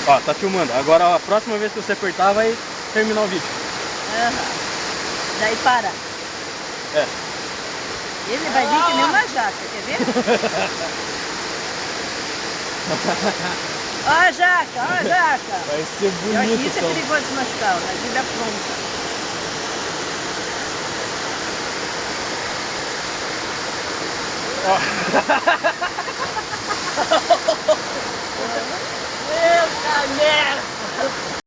Ó, tá filmando. Agora a próxima vez que você apertar vai terminar o vídeo. Daí para. É. Ele vai vir que nem uma jaca, quer ver? Ó a jaca, ó a jaca. Vai ser Eu acho que bonito. isso é perigoso no hospital, na vida pronta. Meu merda!